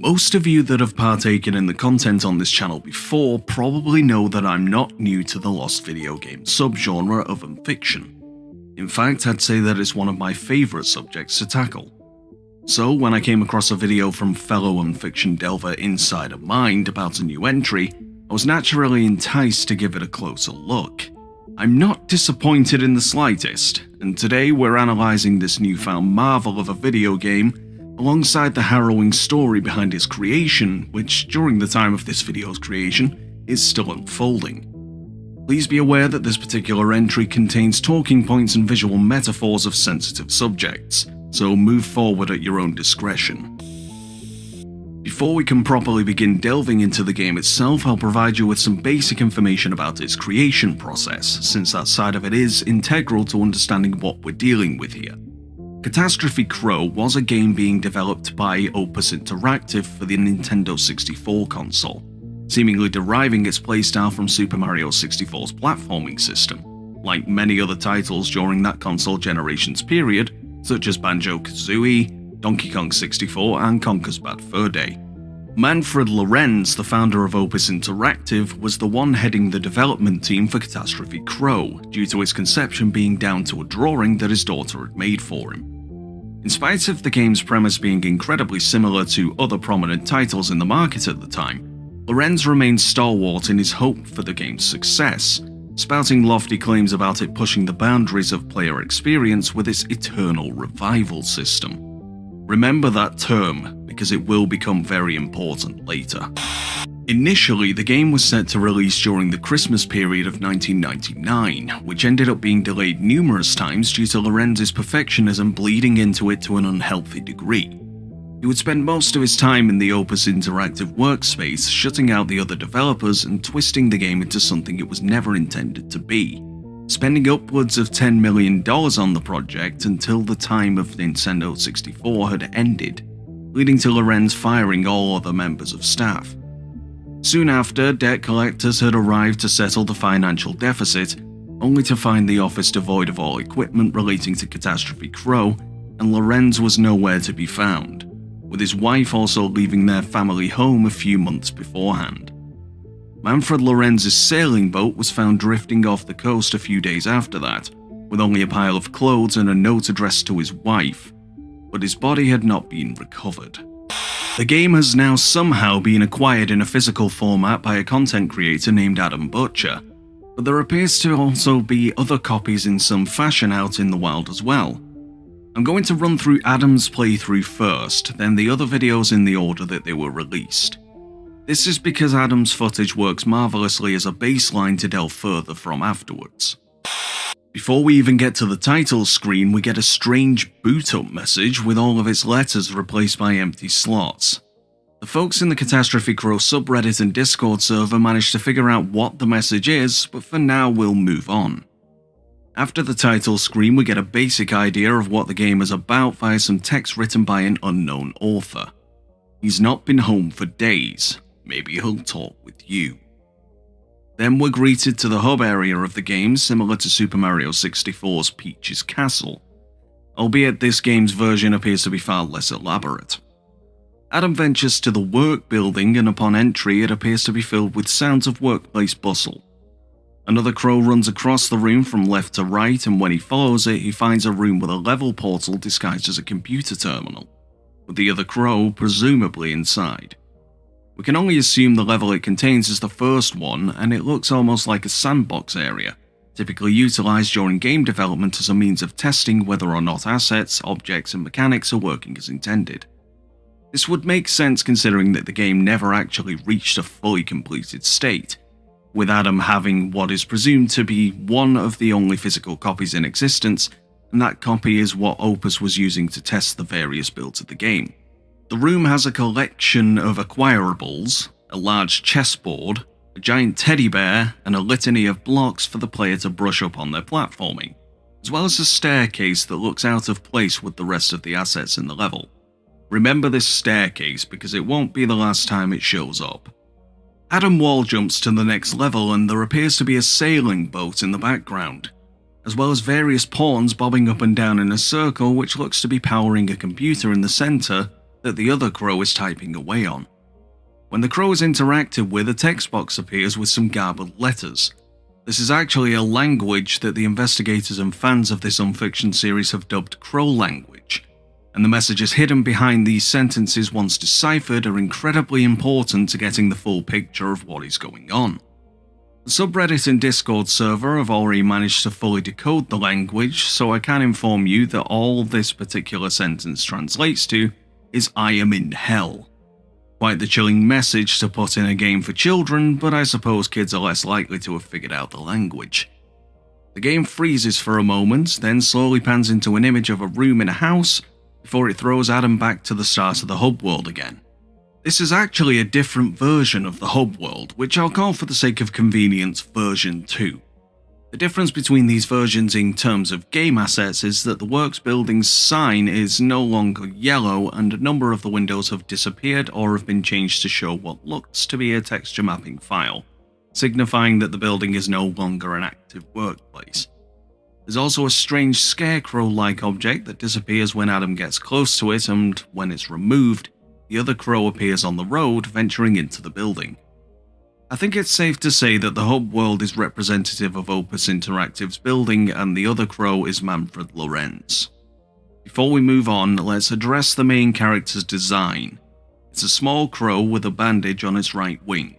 Most of you that have partaken in the content on this channel before probably know that I'm not new to the lost video game subgenre of unfiction. In fact, I'd say that it's one of my favourite subjects to tackle. So when I came across a video from fellow unfiction delver Insider Mind about a new entry, I was naturally enticed to give it a closer look. I'm not disappointed in the slightest, and today we're analysing this newfound marvel of a video game alongside the harrowing story behind its creation, which during the time of this video's creation is still unfolding. Please be aware that this particular entry contains talking points and visual metaphors of sensitive subjects, so move forward at your own discretion. Before we can properly begin delving into the game itself, I'll provide you with some basic information about its creation process, since that side of it is integral to understanding what we're dealing with here. Catastrophe Crow was a game being developed by Opus Interactive for the Nintendo 64 console, seemingly deriving its playstyle from Super Mario 64's platforming system, like many other titles during that console generation's period, such as Banjo-Kazooie, Donkey Kong 64 and Conker's Bad Fur Day. Manfred Lorenz, the founder of Opus Interactive, was the one heading the development team for Catastrophe Crow, due to its conception being down to a drawing that his daughter had made for him. In spite of the game's premise being incredibly similar to other prominent titles in the market at the time, Lorenz remained stalwart in his hope for the game's success, spouting lofty claims about it pushing the boundaries of player experience with its eternal revival system. Remember that term, because it will become very important later. Initially, the game was set to release during the Christmas period of 1999, which ended up being delayed numerous times due to Lorenz's perfectionism bleeding into it to an unhealthy degree. He would spend most of his time in the Opus Interactive workspace, shutting out the other developers and twisting the game into something it was never intended to be, spending upwards of $10 million on the project until the time of Nintendo 64 had ended, leading to Lorenz firing all other members of staff. Soon after, debt collectors had arrived to settle the financial deficit, only to find the office devoid of all equipment relating to Catastrophe Crow, and Lorenz was nowhere to be found, with his wife also leaving their family home a few months beforehand. Manfred Lorenz's sailing boat was found drifting off the coast a few days after that, with only a pile of clothes and a note addressed to his wife, but his body had not been recovered. The game has now somehow been acquired in a physical format by a content creator named Adam Butcher, but there appears to also be other copies in some fashion out in the wild as well. I'm going to run through Adam's playthrough first, then the other videos in the order that they were released. This is because Adam's footage works marvellously as a baseline to delve further from afterwards. Before we even get to the title screen, we get a strange boot-up message with all of its letters replaced by empty slots. The folks in the Catastrophe Crow subreddit and Discord server managed to figure out what the message is, but for now we'll move on. After the title screen, we get a basic idea of what the game is about via some text written by an unknown author. He's not been home for days. Maybe he'll talk with you. Then we're greeted to the hub area of the game, similar to Super Mario 64's Peach's Castle, albeit this game's version appears to be far less elaborate. Adam ventures to the work building, and upon entry it appears to be filled with sounds of workplace bustle. Another crow runs across the room from left to right, and when he follows it, he finds a room with a level portal disguised as a computer terminal, with the other crow presumably inside. We can only assume the level it contains is the first one, and it looks almost like a sandbox area, typically utilized during game development as a means of testing whether or not assets, objects, and mechanics are working as intended. This would make sense considering that the game never actually reached a fully completed state, with Adam having what is presumed to be one of the only physical copies in existence, and that copy is what Opus was using to test the various builds of the game. The room has a collection of acquirables, a large chessboard, a giant teddy bear, and a litany of blocks for the player to brush up on their platforming, as well as a staircase that looks out of place with the rest of the assets in the level. Remember this staircase because it won't be the last time it shows up. Adam wall jumps to the next level, and there appears to be a sailing boat in the background, as well as various pawns bobbing up and down in a circle which looks to be powering a computer in the center that the other crow is typing away on. When the crow is interacted with, a text box appears with some garbled letters. This is actually a language that the investigators and fans of this unfiction series have dubbed crow language, and the messages hidden behind these sentences once deciphered are incredibly important to getting the full picture of what is going on. The subreddit and Discord server have already managed to fully decode the language, so I can inform you that all this particular sentence translates to is "I am in hell." Quite the chilling message to put in a game for children, but I suppose kids are less likely to have figured out the language. The game freezes for a moment, then slowly pans into an image of a room in a house before it throws Adam back to the start of the hub world again. This is actually a different version of the hub world, which I'll call for the sake of convenience version 2. The difference between these versions in terms of game assets is that the works building's sign is no longer yellow and a number of the windows have disappeared or have been changed to show what looks to be a texture mapping file, signifying that the building is no longer an active workplace. There's also a strange scarecrow-like object that disappears when Adam gets close to it, and when it's removed, the other crow appears on the road, venturing into the building. I think it's safe to say that the hub world is representative of Opus Interactive's building and the other crow is Manfred Lorenz. Before we move on, let's address the main character's design. It's a small crow with a bandage on its right wing.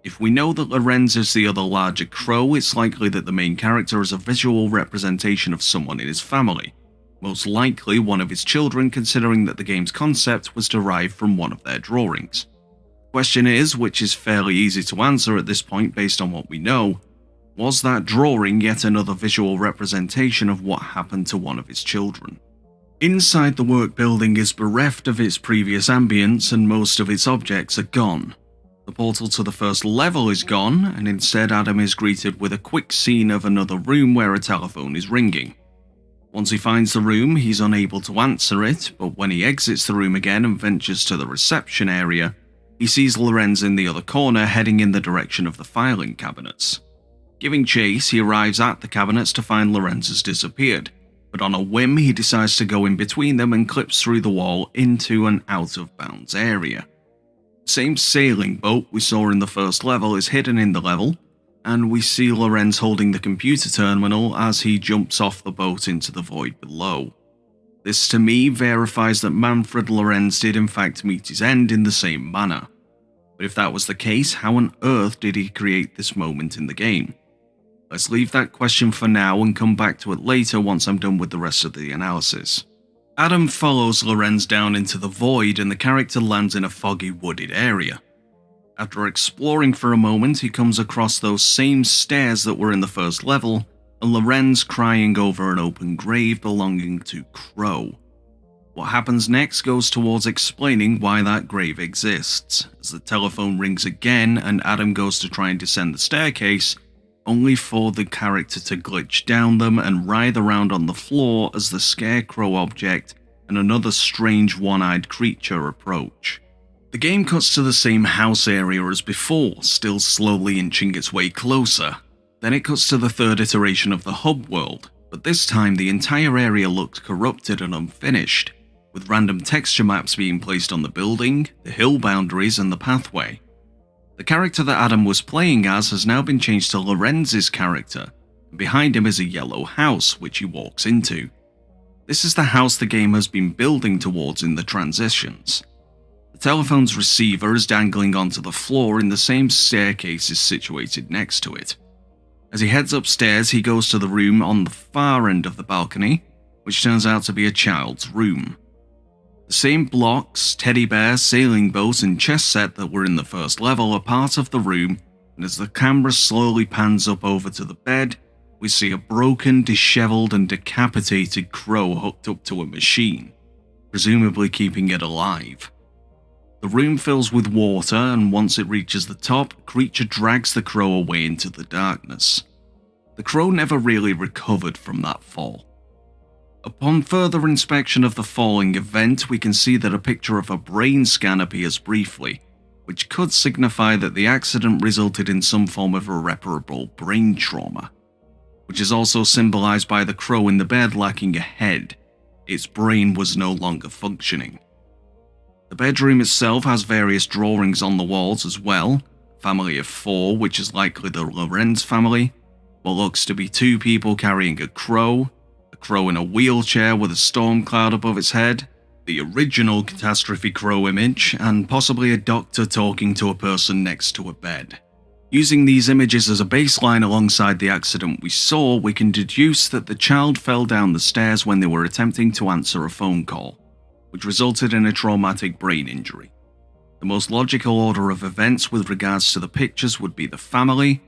If we know that Lorenz is the other larger crow, it's likely that the main character is a visual representation of someone in his family, most likely one of his children, considering that the game's concept was derived from one of their drawings. Question is, which is fairly easy to answer at this point based on what we know, was that drawing yet another visual representation of what happened to one of his children? Inside the work building is bereft of its previous ambience and most of its objects are gone. The portal to the first level is gone, and instead Adam is greeted with a quick scene of another room where a telephone is ringing. Once he finds the room, he's unable to answer it, but when he exits the room again and ventures to the reception area, he sees Lorenz in the other corner heading in the direction of the filing cabinets. Giving chase, he arrives at the cabinets to find Lorenz has disappeared, but on a whim he decides to go in between them and clips through the wall into an out-of-bounds area. The same sailing boat we saw in the first level is hidden in the level, and we see Lorenz holding the computer terminal as he jumps off the boat into the void below. This to me verifies that Manfred Lorenz did in fact meet his end in the same manner. But if that was the case, how on earth did he create this moment in the game? Let's leave that question for now and come back to it later once I'm done with the rest of the analysis. Adam follows Lorenz down into the void and the character lands in a foggy wooded area. After exploring for a moment, he comes across those same stairs that were in the first level, and Lorenz crying over an open grave belonging to Crow. What happens next goes towards explaining why that grave exists, as the telephone rings again and Adam goes to try and descend the staircase, only for the character to glitch down them and writhe around on the floor as the scarecrow object and another strange one-eyed creature approach. The game cuts to the same house area as before, still slowly inching its way closer. Then it cuts to the third iteration of the hub world, but this time the entire area looks corrupted and unfinished, with random texture maps being placed on the building, the hill boundaries and the pathway. The character that Adam was playing as has now been changed to Lorenz's character, and behind him is a yellow house which he walks into. This is the house the game has been building towards in the transitions. The telephone's receiver is dangling onto the floor and the same staircase is situated next to it. As he heads upstairs, he goes to the room on the far end of the balcony, which turns out to be a child's room. The same blocks, teddy bear, sailing boat and chess set that were in the first level are part of the room, and as the camera slowly pans up over to the bed, we see a broken, disheveled and decapitated crow hooked up to a machine, presumably keeping it alive. The room fills with water, and once it reaches the top, a creature drags the crow away into the darkness. The crow never really recovered from that fall. Upon further inspection of the falling event, we can see that a picture of a brain scan appears briefly, which could signify that the accident resulted in some form of irreparable brain trauma, which is also symbolized by the crow in the bed lacking a head. Its brain was no longer functioning. The bedroom itself has various drawings on the walls as well. Family of 4, which is likely the Lorenz family. What looks to be 2 people carrying a crow in a wheelchair with a storm cloud above its head, the original Catastrophe crow image, and possibly a doctor talking to a person next to a bed. Using these images as a baseline alongside the accident we saw, we can deduce that the child fell down the stairs when they were attempting to answer a phone call, which resulted in a traumatic brain injury. The most logical order of events with regards to the pictures would be the family,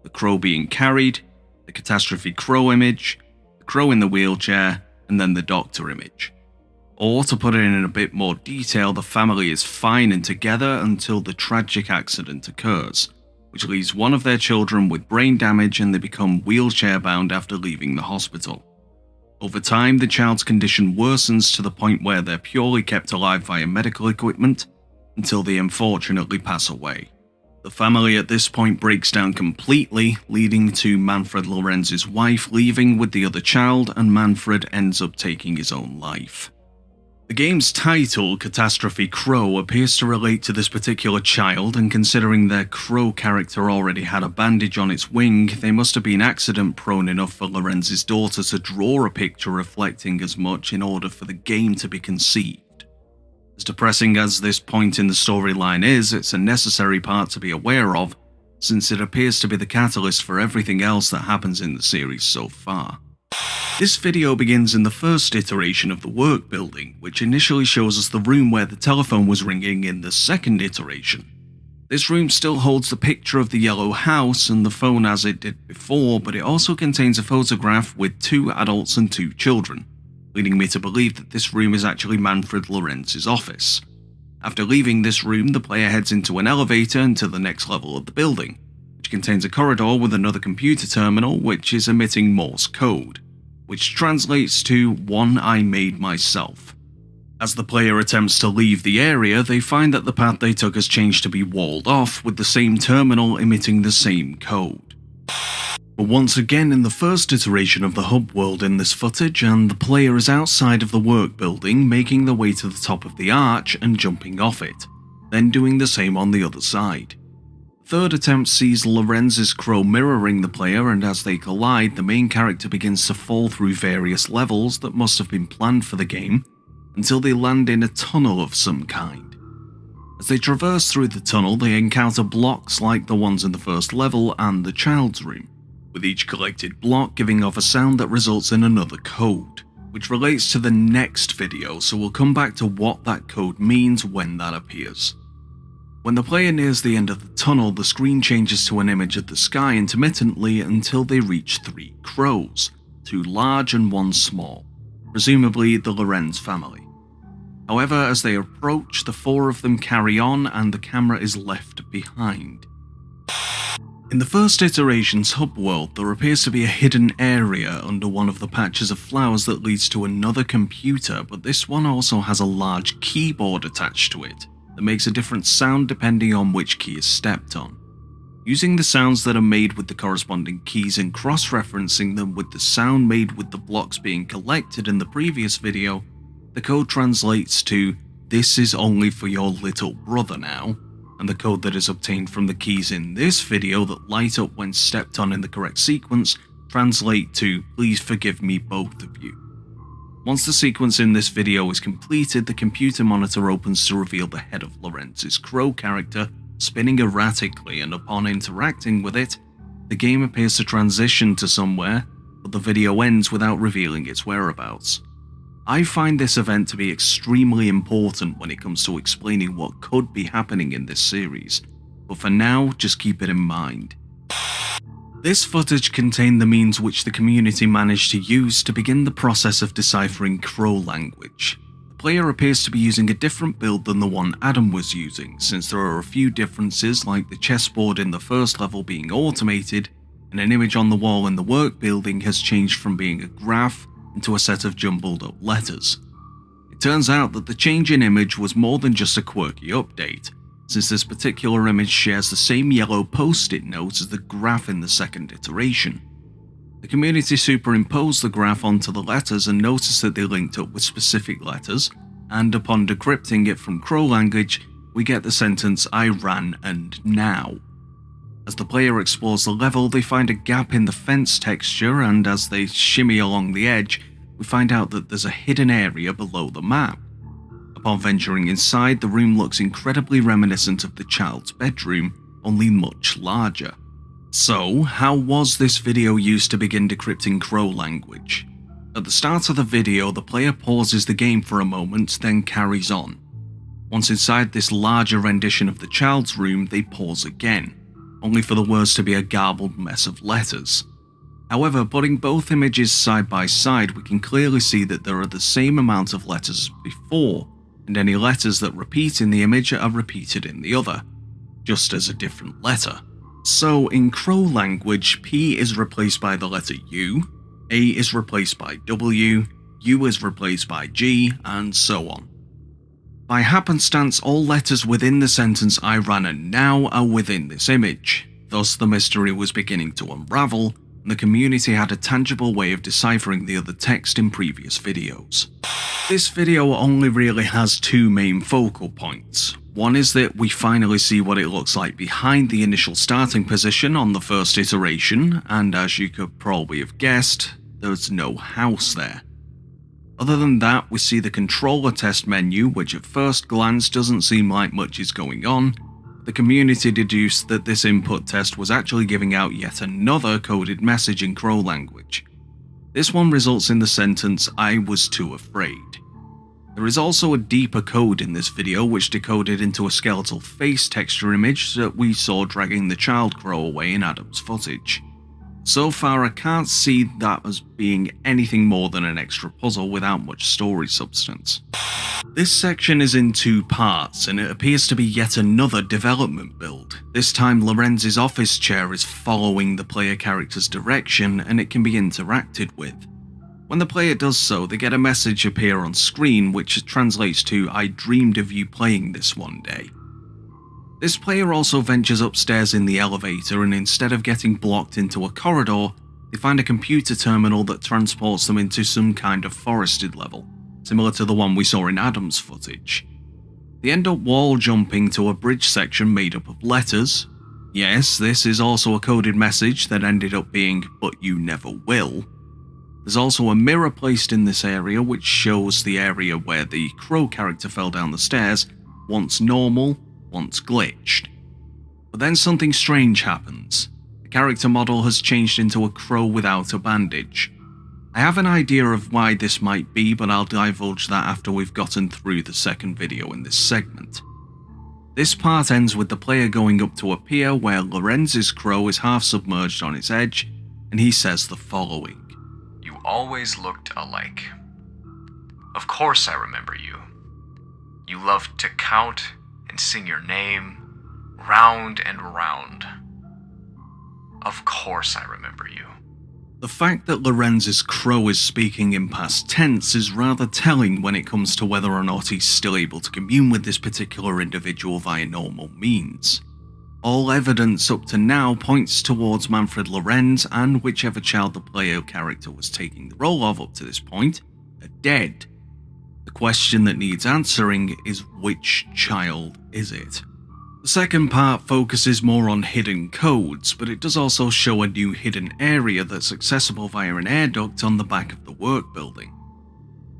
the crow being carried, the Catastrophe crow image, the crow in the wheelchair, and then the doctor image. Or, to put it in a bit more detail, the family is fine and together until the tragic accident occurs, which leaves one of their children with brain damage and they become wheelchair bound after leaving the hospital. Over time, the child's condition worsens to the point where they're purely kept alive via medical equipment until they unfortunately pass away. The family at this point breaks down completely, leading to Manfred Lorenz's wife leaving with the other child, and Manfred ends up taking his own life. The game's title, Catastrophe Crow, appears to relate to this particular child, and considering their crow character already had a bandage on its wing, they must have been accident-prone enough for Lorenz's daughter to draw a picture reflecting as much in order for the game to be conceived. As depressing as this point in the storyline is, it's a necessary part to be aware of, since it appears to be the catalyst for everything else that happens in the series so far. This video begins in the first iteration of the work building, which initially shows us the room where the telephone was ringing in the second iteration. This room still holds the picture of the yellow house and the phone as it did before, but it also contains a photograph with 2 adults and 2 children, leading me to believe that this room is actually Manfred Lorenz's office. After leaving this room, the player heads into an elevator into the next level of the building, which contains a corridor with another computer terminal which is emitting Morse code, which translates to "one I made myself." As the player attempts to leave the area, they find that the path they took has changed to be walled off, with the same terminal emitting the same code. But once again in the first iteration of the hub world in this footage, and the player is outside of the work building, making their way to the top of the arch and jumping off it, then doing the same on the other side. The third attempt sees Lorenz's crow mirroring the player, and as they collide, the main character begins to fall through various levels that must have been planned for the game, until they land in a tunnel of some kind. As they traverse through the tunnel, they encounter blocks like the ones in the first level and the child's room, with each collected block giving off a sound that results in another code, which relates to the next video, so we'll come back to what that code means when that appears. When the player nears the end of the tunnel, the screen changes to an image of the sky intermittently until they reach 3 crows, 2 large and 1 small, presumably the Lorenz family. However, as they approach, the 4 of them carry on and the camera is left behind. In the first iteration's hub world, there appears to be a hidden area under one of the patches of flowers that leads to another computer, but this one also has a large keyboard attached to it that makes a different sound depending on which key is stepped on. Using the sounds that are made with the corresponding keys and cross-referencing them with the sound made with the blocks being collected in the previous video, the code translates to "this is only for your little brother now," and the code that is obtained from the keys in this video that light up when stepped on in the correct sequence translate to "please forgive me both of you." Once the sequence in this video is completed, the computer monitor opens to reveal the head of Lorenz's crow character spinning erratically, and upon interacting with it, the game appears to transition to somewhere, but the video ends without revealing its whereabouts. I find this event to be extremely important when it comes to explaining what could be happening in this series, but for now, just keep it in mind. This footage contained the means which the community managed to use to begin the process of deciphering crow language. The player appears to be using a different build than the one Adam was using, since there are a few differences like the chessboard in the first level being automated, and an image on the wall in the work building has changed from being a graph into a set of jumbled up letters. It turns out that the change in image was more than just a quirky update, since this particular image shares the same yellow post-it note as the graph in the second iteration. The community superimposed the graph onto the letters and noticed that they linked up with specific letters, and upon decrypting it from Crow language, we get the sentence "I ran and now." As the player explores the level, they find a gap in the fence texture, and as they shimmy along the edge, we find out that there's a hidden area below the map. Upon venturing inside, the room looks incredibly reminiscent of the child's bedroom, only much larger. So, how was this video used to begin decrypting Crow language? At the start of the video, the player pauses the game for a moment, then carries on. Once inside this larger rendition of the child's room, they pause again, only for the words to be a garbled mess of letters. However, putting both images side by side, we can clearly see that there are the same amount of letters as before, and any letters that repeat in the image are repeated in the other, just as a different letter. So in Crow language, P is replaced by the letter U, A is replaced by W, U is replaced by G, and so on. By happenstance, all letters within the sentence "I ran and now" are within this image. Thus the mystery was beginning to unravel, and the community had a tangible way of deciphering the other text in previous videos. This video only really has two main focal points. One is that we finally see what it looks like behind the initial starting position on the first iteration, and as you could probably have guessed, there's no house there. Other than that, we see the controller test menu, which at first glance doesn't seem like much is going on. The community deduced that this input test was actually giving out yet another coded message in Crow language. This one results in the sentence "I was too afraid." There is also a deeper code in this video which decoded into a skeletal face texture image that we saw dragging the child crow away in Adam's footage. So far, I can't see that as being anything more than an extra puzzle without much story substance. This section is in two parts, and it appears to be yet another development build. This time, Lorenz's office chair is following the player character's direction, and it can be interacted with. When the player does so, they get a message appear on screen which translates to "I dreamed of you playing this one day." This player also ventures upstairs in the elevator, and instead of getting blocked into a corridor, they find a computer terminal that transports them into some kind of forested level, similar to the one we saw in Adam's footage. They end up wall jumping to a bridge section made up of letters. Yes, this is also a coded message that ended up being "but you never will." There's also a mirror placed in this area which shows the area where the Crow character fell down the stairs, once normal, once glitched. But then something strange happens. The character model has changed into a crow without a bandage. I have an idea of why this might be, but I'll divulge that after we've gotten through the second video in this segment. This part ends with the player going up to a pier where Lorenz's crow is half submerged on its edge, and he says the following. "You always looked alike. Of course I remember you. You loved to count and sing your name, round and round. Of course I remember you." The fact that Lorenz's crow is speaking in past tense is rather telling when it comes to whether or not he's still able to commune with this particular individual via normal means. All evidence up to now points towards Manfred Lorenz, and whichever child the player character was taking the role of up to this point are dead. The question that needs answering is, which child is it? The second part focuses more on hidden codes, but it does also show a new hidden area that's accessible via an air duct on the back of the work building.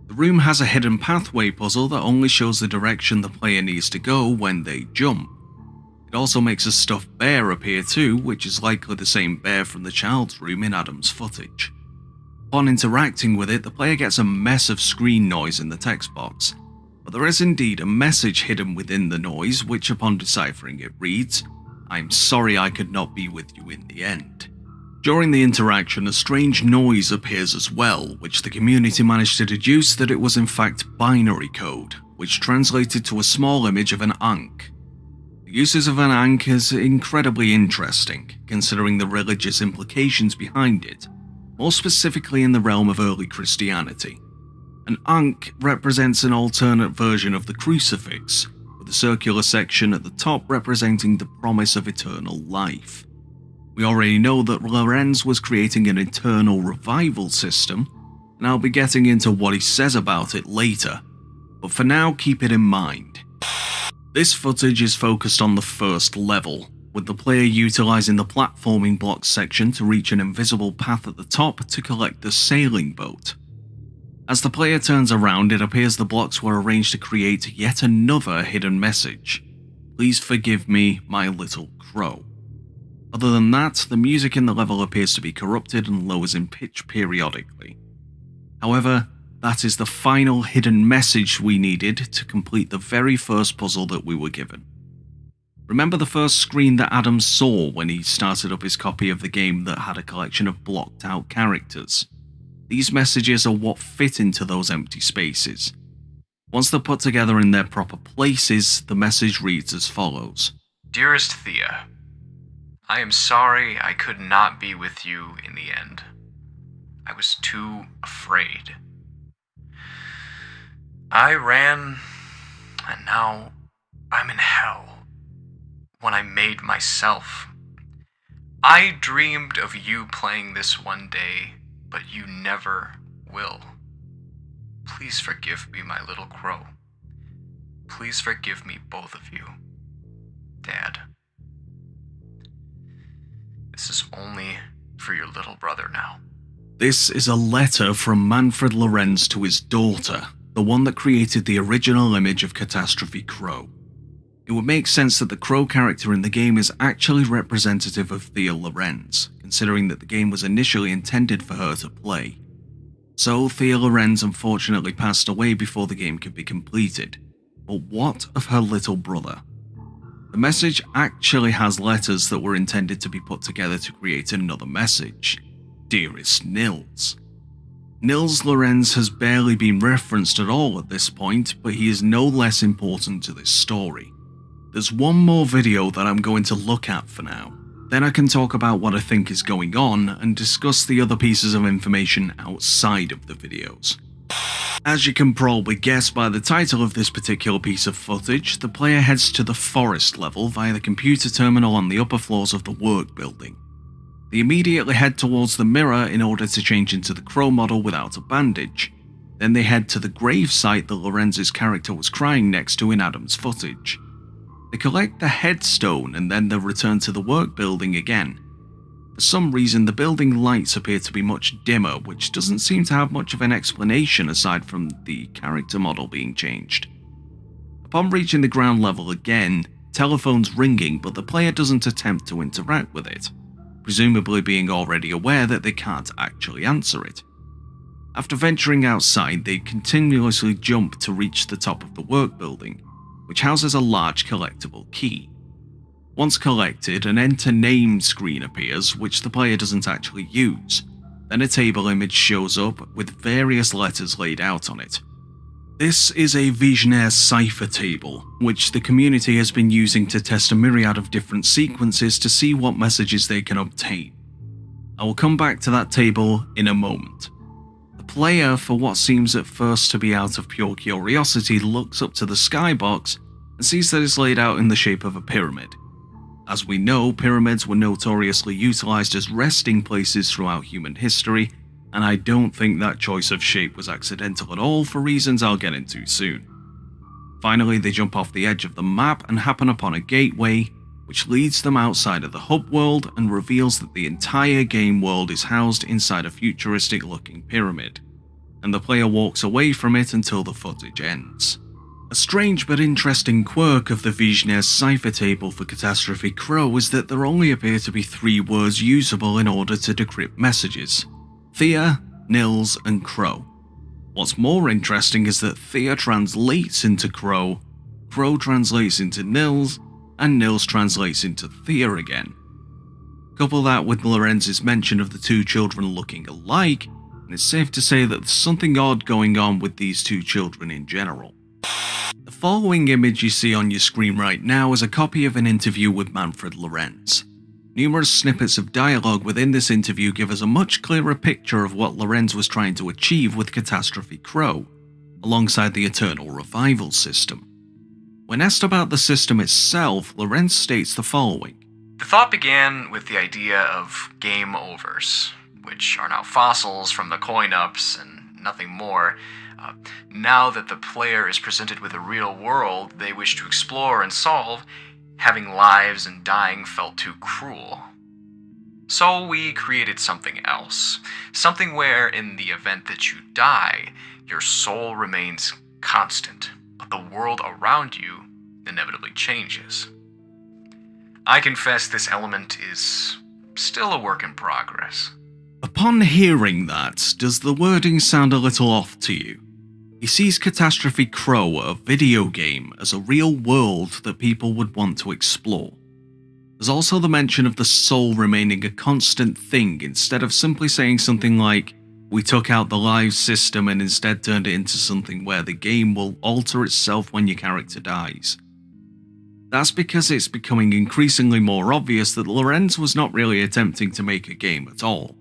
The room has a hidden pathway puzzle that only shows the direction the player needs to go when they jump. It also makes a stuffed bear appear too, which is likely the same bear from the child's room in Adam's footage. Upon interacting with it, the player gets a mess of screen noise in the text box, but there is indeed a message hidden within the noise which upon deciphering it reads, "I'm sorry I could not be with you in the end." During the interaction, a strange noise appears as well, which the community managed to deduce that it was in fact binary code, which translated to a small image of an ankh. The uses of an ankh is incredibly interesting, considering the religious implications behind it, more specifically in the realm of early Christianity. An ankh represents an alternate version of the crucifix, with a circular section at the top representing the promise of eternal life. We already know that Lorenz was creating an eternal revival system, and I'll be getting into what he says about it later. but for now keep it in mind. This footage is focused on the first level, with the player utilising the platforming blocks section to reach an invisible path at the top to collect the sailing boat. As the player turns around, it appears the blocks were arranged to create yet another hidden message. Please forgive me, my little crow. Other than that, the music in the level appears to be corrupted and lowers in pitch periodically. However, that is the final hidden message we needed to complete the very first puzzle that we were given. Remember the first screen that Adam saw when he started up his copy of the game that had a collection of blocked out characters? These messages are what fit into those empty spaces. Once they're put together in their proper places, the message reads as follows. Dearest Thea, I am sorry I could not be with you in the end. I was too afraid. I ran, and now I'm in hell. When I made myself. I dreamed of you playing this one day, but you never will. Please forgive me, my little crow. Please forgive me, both of you. Dad. This is only for your little brother now. This is a letter from Manfred Lorenz to his daughter, the one that created the original image of Catastrophe Crow. It would make sense that the Crow character in the game is actually representative of Thea Lorenz, considering that the game was initially intended for her to play. So Thea Lorenz unfortunately passed away before the game could be completed. But what of her little brother? The message actually has letters that were intended to be put together to create another message. Dearest Nils. Nils Lorenz has barely been referenced at all at this point, but he is no less important to this story. There's one more video that I'm going to look at for now. Then I can talk about what I think is going on and discuss the other pieces of information outside of the videos. As you can probably guess by the title of this particular piece of footage, the player heads to the forest level via the computer terminal on the upper floors of the work building. They immediately head towards the mirror in order to change into the Crow model without a bandage. Then they head to the grave site that Lorenz's character was crying next to in Adam's footage. They collect the headstone and then they return to the work building again. For some reason, the building lights appear to be much dimmer, which doesn't seem to have much of an explanation aside from the character model being changed. Upon reaching the ground level again, telephone's ringing, but the player doesn't attempt to interact with it, presumably being already aware that they can't actually answer it. After venturing outside, they continuously jump to reach the top of the work building, which houses a large collectible key. Once collected, an Enter Name screen appears, which the player doesn't actually use. Then a table image shows up with various letters laid out on it. This is a Visionaire cipher table, which the community has been using to test a myriad of different sequences to see what messages they can obtain. I will come back to that table in a moment. The player, for what seems at first to be out of pure curiosity, looks up to the skybox and sees that it's laid out in the shape of a pyramid. As we know, pyramids were notoriously utilized as resting places throughout human history, and I don't think that choice of shape was accidental at all for reasons I'll get into soon. Finally, they jump off the edge of the map and happen upon a gateway, which leads them outside of the hub world and reveals that the entire game world is housed inside a futuristic looking pyramid, and the player walks away from it until the footage ends. A strange but interesting quirk of the Visionaire cipher table for Catastrophe Crow is that there only appear to be 3 words usable in order to decrypt messages: Thea, Nils, and Crow. What's more interesting is that Thea translates into Crow, Crow translates into Nils, and Nils translates into Thea again. Couple that with Lorenz's mention of the 2 children looking alike, and it's safe to say that there's something odd going on with these 2 children in general. The following image you see on your screen right now is a copy of an interview with Manfred Lorenz. Numerous snippets of dialogue within this interview give us a much clearer picture of what Lorenz was trying to achieve with Catastrophe Crow, alongside the Eternal Revival system. When asked about the system itself, Lorenz states the following. The thought began with the idea of game overs, which are now fossils from the coin-ups and nothing more. Now that the player is presented with a real world they wish to explore and solve, having lives and dying felt too cruel. So we created something else. Something where, in the event that you die, your soul remains constant, but the world around you inevitably changes. I confess this element is still a work in progress. Upon hearing that, does the wording sound a little off to you? He sees Catastrophe Crow, a video game, as a real world that people would want to explore. There's also the mention of the soul remaining a constant thing instead of simply saying something like, "We took out the live system and instead turned it into something where the game will alter itself when your character dies." That's because it's becoming increasingly more obvious that Lorenz was not really attempting to make a game at all.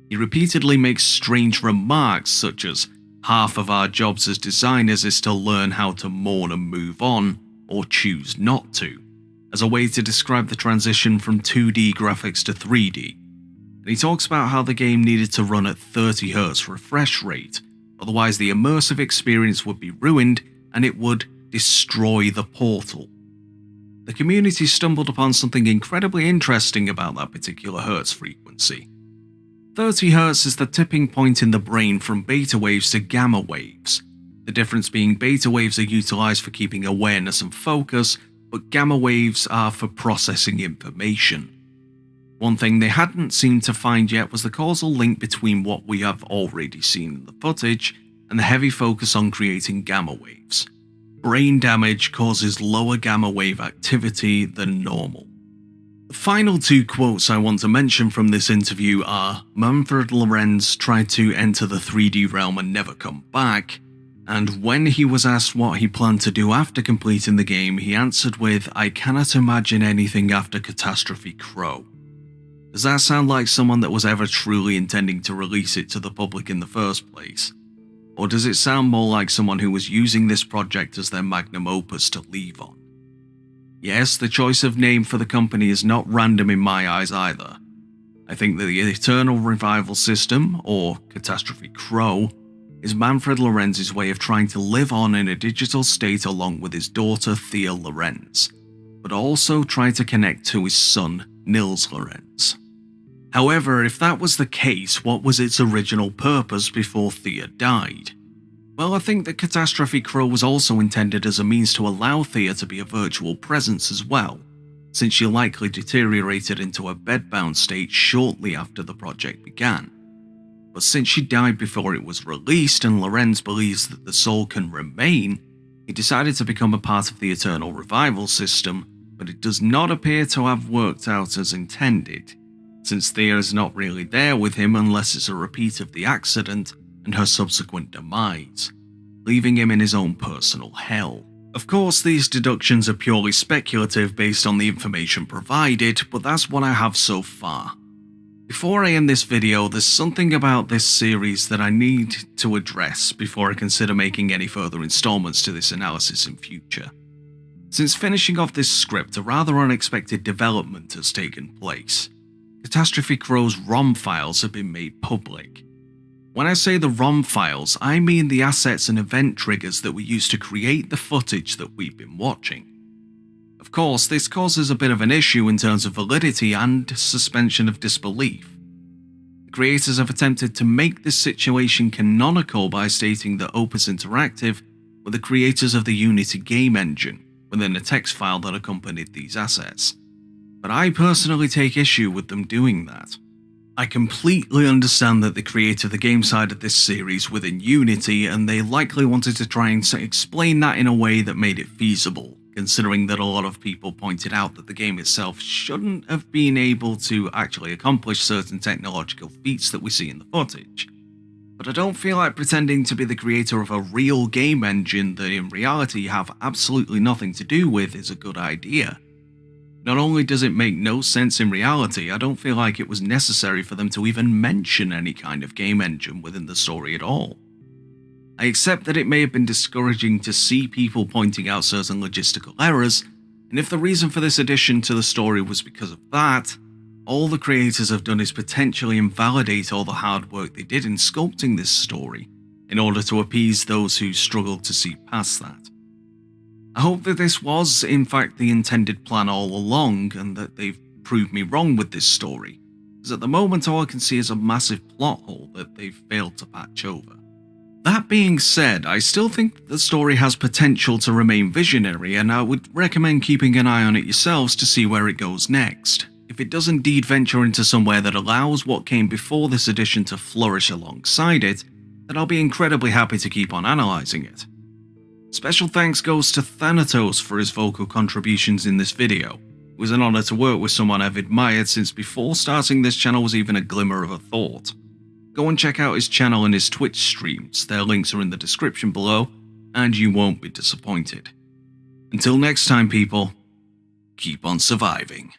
He repeatedly makes strange remarks such as, "Half of our jobs as designers is to learn how to mourn and move on, or choose not to," as a way to describe the transition from 2D graphics to 3D. And he talks about how the game needed to run at 30 Hz refresh rate, otherwise the immersive experience would be ruined and it would destroy the portal. The community stumbled upon something incredibly interesting about that particular Hertz frequency. 30 Hz is the tipping point in the brain from beta waves to gamma waves. The difference being beta waves are utilized for keeping awareness and focus, but gamma waves are for processing information. One thing they hadn't seemed to find yet was the causal link between what we have already seen in the footage and the heavy focus on creating gamma waves. Brain damage causes lower gamma wave activity than normal. The final two quotes I want to mention from this interview are, "Manfred Lorenz tried to enter the 3D realm and never come back," and when he was asked what he planned to do after completing the game, he answered with, "I cannot imagine anything after Catastrophe Crow." Does that sound like someone that was ever truly intending to release it to the public in the first place? Or does it sound more like someone who was using this project as their magnum opus to leave on? Yes, the choice of name for the company is not random in my eyes either. I think that the Eternal Revival System, or Catastrophe Crow, is Manfred Lorenz's way of trying to live on in a digital state along with his daughter Thea Lorenz, but also try to connect to his son Nils Lorenz. However, if that was the case, what was its original purpose before Thea died? Well, I think that Catastrophe Crow was also intended as a means to allow Thea to be a virtual presence as well, since she likely deteriorated into a bedbound state shortly after the project began. But since she died before it was released and Lorenz believes that the soul can remain, he decided to become a part of the Eternal Revival System, but it does not appear to have worked out as intended, since Thea is not really there with him unless it's a repeat of the accident and her subsequent demise, leaving him in his own personal hell. Of course, these deductions are purely speculative based on the information provided, but that's what I have so far. Before I end this video, there's something about this series that I need to address before I consider making any further installments to this analysis in future. Since finishing off this script, a rather unexpected development has taken place. Catastrophe Crow's ROM files have been made public. When I say the ROM files, I mean the assets and event triggers that were used to create the footage that we've been watching. Of course, this causes a bit of an issue in terms of validity and suspension of disbelief. The creators have attempted to make this situation canonical by stating that Opus Interactive were the creators of the Unity game engine within a text file that accompanied these assets. But I personally take issue with them doing that. I completely understand that they created the game side of this series within Unity, and they likely wanted to try and explain that in a way that made it feasible, considering that a lot of people pointed out that the game itself shouldn't have been able to actually accomplish certain technological feats that we see in the footage. But I don't feel like pretending to be the creator of a real game engine that in reality you have absolutely nothing to do with is a good idea. Not only does it make no sense in reality, I don't feel like it was necessary for them to even mention any kind of game engine within the story at all. I accept that it may have been discouraging to see people pointing out certain logistical errors, and if the reason for this addition to the story was because of that, all the creators have done is potentially invalidate all the hard work they did in sculpting this story, in order to appease those who struggled to see past that. I hope that this was, in fact, the intended plan all along, and that they've proved me wrong with this story, because at the moment all I can see is a massive plot hole that they've failed to patch over. That being said, I still think the story has potential to remain visionary, and I would recommend keeping an eye on it yourselves to see where it goes next. If it does indeed venture into somewhere that allows what came before this edition to flourish alongside it, then I'll be incredibly happy to keep on analysing it. Special thanks goes to Thanatos for his vocal contributions in this video. It was an honour to work with someone I've admired since before starting this channel was even a glimmer of a thought. Go and check out his channel and his Twitch streams, their links are in the description below, and you won't be disappointed. Until next time people, keep on surviving.